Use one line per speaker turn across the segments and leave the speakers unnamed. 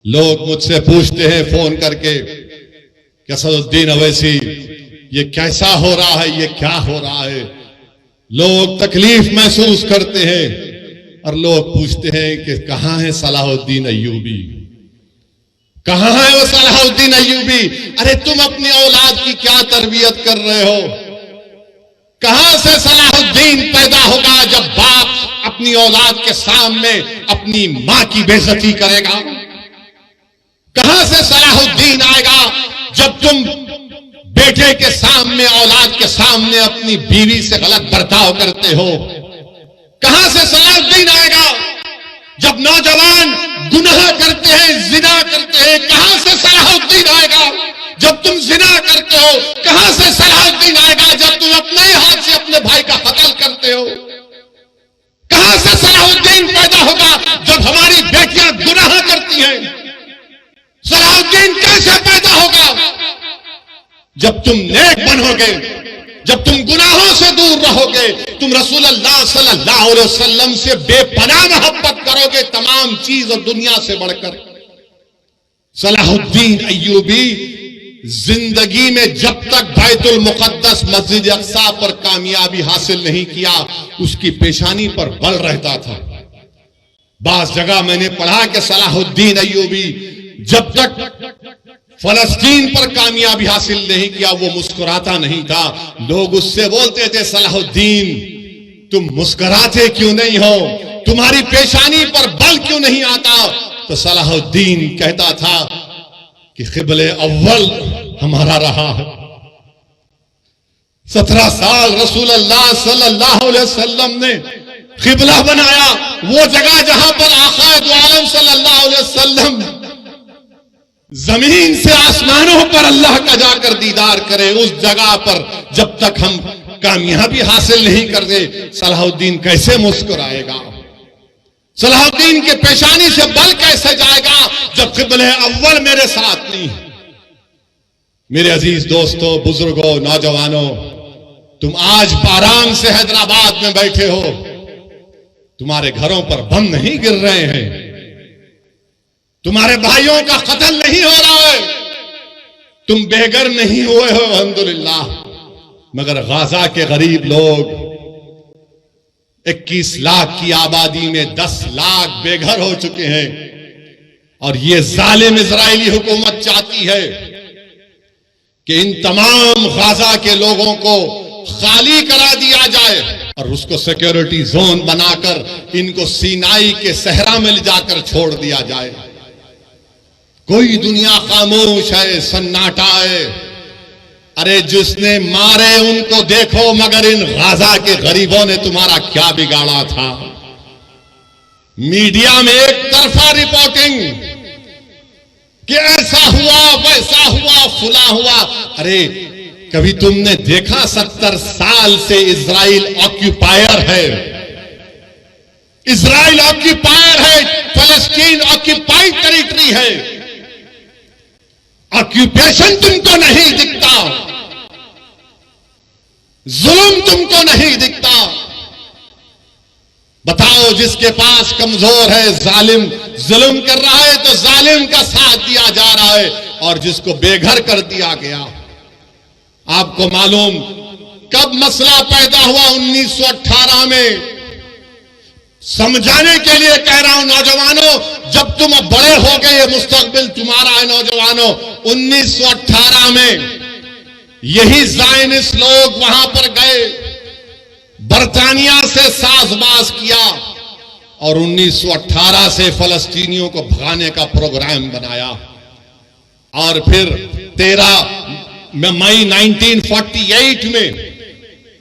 लोग मुझसे पूछते हैं फोन करके कि असदुद्दीन अवैसी ये कैसा हो रहा है, ये क्या हो रहा है। लोग तकलीफ महसूस करते हैं और लोग पूछते हैं कि कहां है सलाहुद्दीन अय्यूबी, कहां है वो सलाहुद्दीन अय्यूबी। अरे तुम अपनी औलाद की क्या तरबियत कर रहे हो? कहां से सलाहुद्दीन पैदा होगा जब बाप अपनी औलाद के सामने अपनी मां की बेइज्जती करेगा? कहां से सलाहुद्दीन आएगा जब तुम बेटे के सामने, औलाद के सामने अपनी बीवी से गलत बर्ताव करते हो? कहां से सलाहुद्दीन आएगा जब नौजवान गुनाह करते हैं, जिना करते हैं? कहां से सलाहुद्दीन आएगा जब तुम जिना करते हो? कहां से सलाहुद्दीन आएगा जब तुम अपने हाथ से अपने भाई का कत्ल करते हो? कहां से सलाहुद्दीन पैदा होगा जब हमारी बेटियां गुनाह करती हैं? सलाहुद्दीन कैसे पैदा होगा? जब तुम नेक बनोगे, जब तुम गुनाहों से दूर रहोगे, तुम रसूलुल्लाह सल्लल्लाहु अलैहि वसल्लम से बेपनाह मोहब्बत करोगे तमाम चीज और दुनिया से बढ़कर। सलाहुद्दीन अय्यूबी जिंदगी में जब तक बैतुल मुक़द्दस मस्जिद अक़सा पर कामयाबी हासिल नहीं किया, उसकी पेशानी पर बल रहता था। बास जगह मैंने पढ़ा कि सलाहुद्दीन अय्यूबी जब तक फलस्तीन पर कामयाबी हासिल नहीं किया वो मुस्कुराता नहीं था। लोग उससे बोलते थे, सलाहुद्दीन तुम मुस्कुराते क्यों नहीं हो, तुम्हारी पेशानी पर बल क्यों नहीं आता? तो सलाहुद्दीन कहता था कि क़िबले अव्वल हमारा रहा है। 17 साल रसूलुल्लाह सल्लल्लाहु अलैहि वसल्लम ने क़िबला बनाया, वो जगह जहां पर आक़ाए दो आलम सल्लल्लाहु अलैहि वसल्लम जमीन से आसमानों पर अल्लाह का जाकर दीदार करे, उस जगह पर जब तक हम कामयाबी हासिल नहीं करते, सलाहुद्दीन कैसे मुस्कुराएगा? सलाहुद्दीन के पेशानी से बल कैसे जाएगा जब क़िबले अव्वल मेरे साथ नहीं? मेरे अजीज दोस्तों, बुजुर्गों, नौजवानों, तुम आज आराम से हैदराबाद में बैठे हो, तुम्हारे घरों पर बम नहीं गिर रहे हैं, तुम्हारे भाइयों का कत्ल नहीं हो रहा है, तुम बेघर नहीं हुए हो अल्हम्दुलिल्लाह। मगर गाजा के गरीब लोग 21 लाख की आबादी में 10 लाख बेघर हो चुके हैं। और ये जालिम इजरायली हुकूमत चाहती है कि इन तमाम गाजा के लोगों को खाली करा दिया जाए और उसको सिक्योरिटी जोन बनाकर इनको सीनाई के सहरा में ले जाकर छोड़ दिया जाए। कोई दुनिया खामोश है, सन्नाटा है। अरे जिसने मारे उनको देखो, मगर इन गाजा के गरीबों ने तुम्हारा क्या बिगाड़ा था? मीडिया में एक तरफा रिपोर्टिंग कि ऐसा हुआ, वैसा हुआ, फुला हुआ। अरे कभी तुमने देखा 70 साल से इजराइल ऑक्यूपायर है, इजराइल ऑक्यूपायर है, फलस्तीन ऑक्यूपाइड टेरिटरी है। ऑक्यूपेशन तुमको नहीं दिखता, जुल्म तुमको नहीं दिखता। बताओ, जिसके पास कमजोर है, जालिम जुल्म कर रहा है तो जालिम का साथ दिया जा रहा है, और जिसको बेघर कर दिया गया। आपको मालूम कब मसला पैदा हुआ? 1918 में। समझाने के लिए कह रहा हूं नौजवानों, जब तुम अब बड़े हो गए, ये मुस्तकबिल तुम्हारा है नौजवानों। 1918 में यही ज़ायनिस्ट लोग वहां पर गए, बरतानिया से साजबाज किया और 1918 से फलस्तीनियों को भगाने का प्रोग्राम बनाया। और फिर 13 मई 1948 में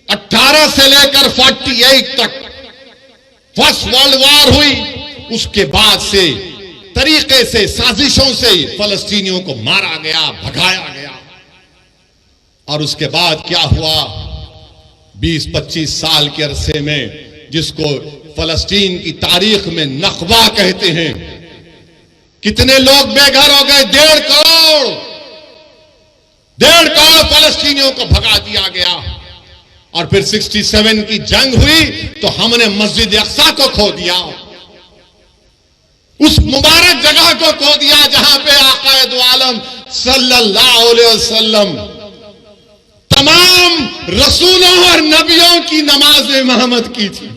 18 से लेकर 48 तक फर्स्ट वर्ल्ड वॉर हुई। उसके बाद से तरीके से, साजिशों से फलस्तीनियों को मारा गया, भगाया गया। और उसके बाद क्या हुआ? 20-25 साल के अरसे में, जिसको फलस्तीन की तारीख में नकबा कहते हैं, कितने लोग बेघर हो गए? 1.5 करोड़ फलस्तीनियों को भगा दिया गया। और फिर 67 की जंग हुई तो हमने मस्जिद अक़सा को खो दिया, उस मुबारक जगह को खो दिया जहां सल्लल्लाहु अलैहि वसल्लम तमाम रसूलों और नबियों की नमाज इमामत की थी।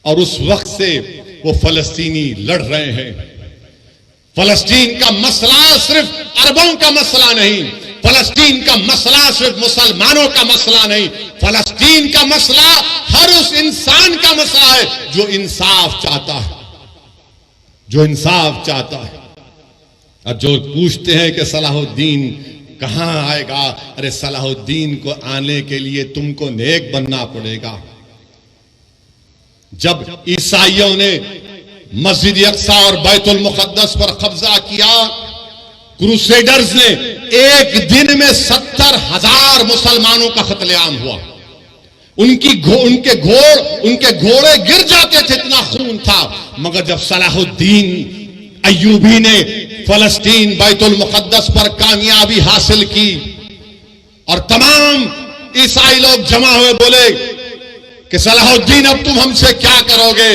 और उस वक्त से वो फलस्तीनी लड़ रहे हैं। फलस्तीन का मसला सिर्फ अरबों का मसला नहीं, फलस्तीन का मसला सिर्फ मुसलमानों का मसला नहीं, फलस्तीन का मसला हर उस इंसान का मसला है जो इंसाफ चाहता है, जो इंसाफ चाहता है। और जो पूछते हैं कि सलाहुद्दीन कहां आएगा, अरे सलाहुद्दीन को आने के लिए तुमको नेक बनना पड़ेगा। जब ईसाइयों ने मस्जिद अक्सा और बैतुल मुक़द्दस पर कब्जा किया, क्रूसेडर्स ने एक दिन में 70,000 मुसलमानों का कत्लेआम हुआ। उनके घोड़े गिर जाते थे, इतना खून था। मगर जब सलाहुद्दीन अय्यूबी ने फलस्तीन बैतुल मुक़द्दस पर कामयाबी हासिल की और तमाम ईसाई लोग जमा हुए, बोले कि सलाहुद्दीन अब तुम हमसे क्या करोगे?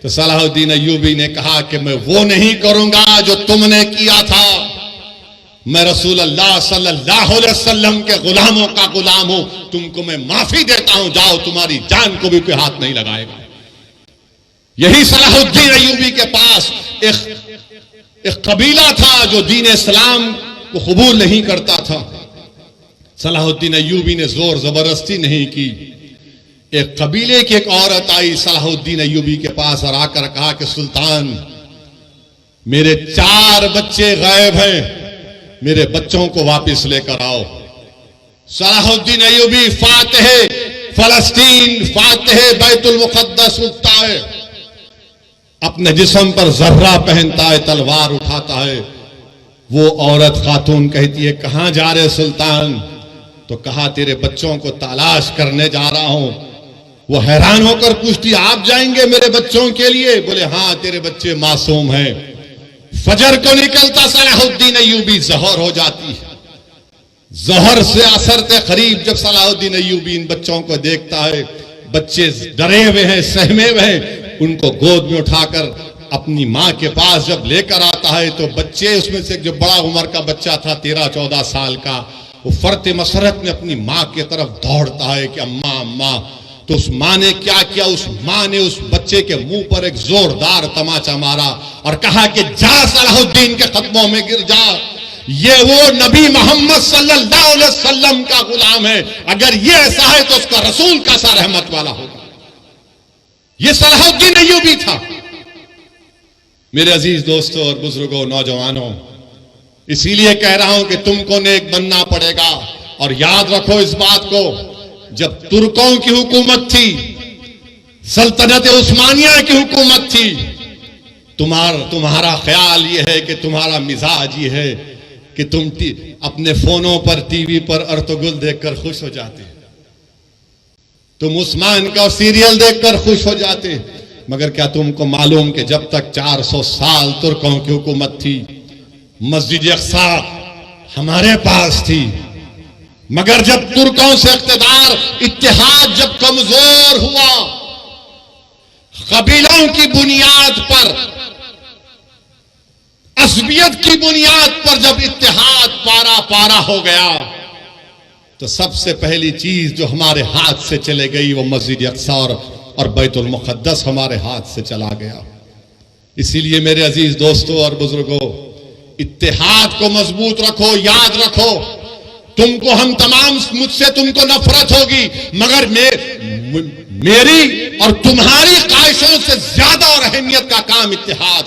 तो सलाहुद्दीन अय्यूबी ने कहा कि मैं वो नहीं करूंगा जो तुमने किया था। मैं रसूल अल्लाह सल्लल्लाहु अलैहि वसल्लम के गुलामों का गुलाम हूं, तुमको मैं माफी देता हूं, जाओ, तुम्हारी जान को भी कोई हाथ नहीं लगाएगा। यही सलाहुद्दीन अय्यूबी के पास एक कबीला था जो दीन इस्लाम को कबूल नहीं करता था। सलाहुद्दीन अय्यूबी ने जोर जबरदस्ती नहीं की। एक कबीले की एक औरत आई सलाहुद्दीन अय्यूबी के पास और आकर कहा कि सुल्तान, मेरे 4 बच्चे गायब हैं, मेरे बच्चों को वापस लेकर आओ। Salahuddin Ayyubi Fatih फलस्तीन, Fatih Betul मुक़द्दस उठता है, अपने जिस्म पर जर्रा पहनता है, तलवार उठाता है। वो औरत खातून कहती है, कहां जा रहे सुल्तान? तो कहा, तेरे बच्चों को तलाश करने जा रहा हूं। वो हैरान होकर पूछती, आप जाएंगे मेरे बच्चों के लिए? बोले, हां, तेरे बच्चे मासूम हैं। फजर को निकलता सलाहुद्दीन अय्यूबी जहर हो जाती है। जहर से असर के करीब जब सलाहुद्दीन अय्यूबी इन बच्चों को देखता है, बच्चे डरे हुए हैं, सहमे हुए हैं, उनको गोद में उठाकर अपनी मां के पास जब लेकर आता है तो बच्चे, उसमें से जो बड़ा उम्र का बच्चा था 13-14 साल का, वो फर्त मसरत में अपनी मां की तरफ दौड़ता है कि अम्मा अम्मा। तो उस मां ने क्या किया? उस मां ने उस बच्चे के मुंह पर एक जोरदार तमाचा मारा और कहा कि जा, सलाहुद्दीन के कदमों में गिर जा। ये वो नबी मोहम्मद सल्लल्लाहु अलैहि वसल्लम का गुलाम है, अगर ये ऐसा है तो उसका रसूल कैसा रहमत वाला होगा। ये सलाहुद्दीन अय्यूबी था। मेरे अजीज दोस्तों और बुजुर्गों, नौजवानों, इसीलिए कह रहा हूं कि तुमको नेक बनना पड़ेगा। और याद रखो इस बात को, जब तुर्कों की हुकूमत थी, सल्तनत उस्मानिया की हुकूमत थी, तुम्हारा ख्याल यह है कि तुम्हारा मिजाज ये है कि तुम अपने फोनों पर, टीवी पर अर्तुगरुल देखकर खुश हो जाते, तुम उस्मान का सीरियल देखकर खुश हो जाते। मगर क्या तुमको मालूम कि जब तक 400 साल तुर्कों की हुकूमत थी, मस्जिद अक्सा हमारे पास थी। मगर जब तुर्कों से इक़्तिदार, इत्तेहाद जब कमजोर हुआ, कबीलों की बुनियाद पर, असबियत की बुनियाद पर जब इत्तेहाद पारा पारा हो गया, तो सबसे पहली चीज जो हमारे हाथ से चले गई वो मस्जिद अक्सा और बैतुल मुक़द्दस हमारे हाथ से चला गया। इसीलिए मेरे अजीज दोस्तों और बुजुर्गों, इत्तेहाद को मजबूत रखो। याद रखो, तुमको हम तमाम, मुझसे तुमको नफरत होगी, मगर मेरी और तुम्हारी ख्वाहिशों से ज्यादा और अहमियत का काम इत्तेहाद।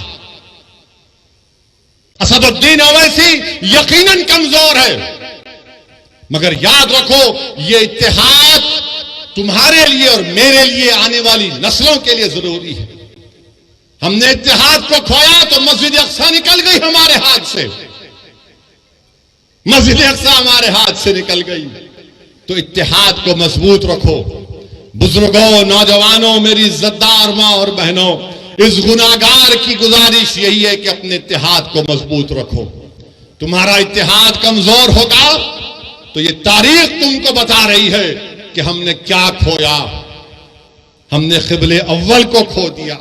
असदुद्दीन ओवैसी यकीनन कमजोर है, मगर याद रखो ये इत्तेहाद तुम्हारे लिए और मेरे लिए, आने वाली नस्लों के लिए जरूरी है। हमने इत्तेहाद को खोया तो मस्जिद अक्सा निकल गई हमारे हाथ से, मस्जिद अक्सा हमारे हाथ से निकल गई। तो इत्तेहाद को मजबूत रखो। बुजुर्गों, नौजवानों, मेरी इज्जतदार मां और बहनों, इस गुनाहगार की गुजारिश यही है कि अपने इत्तेहाद को मजबूत रखो। तुम्हारा इत्तेहाद कमजोर होगा तो ये तारीख तुमको बता रही है कि हमने क्या खोया। हमने क़िबले अव्वल को खो दिया।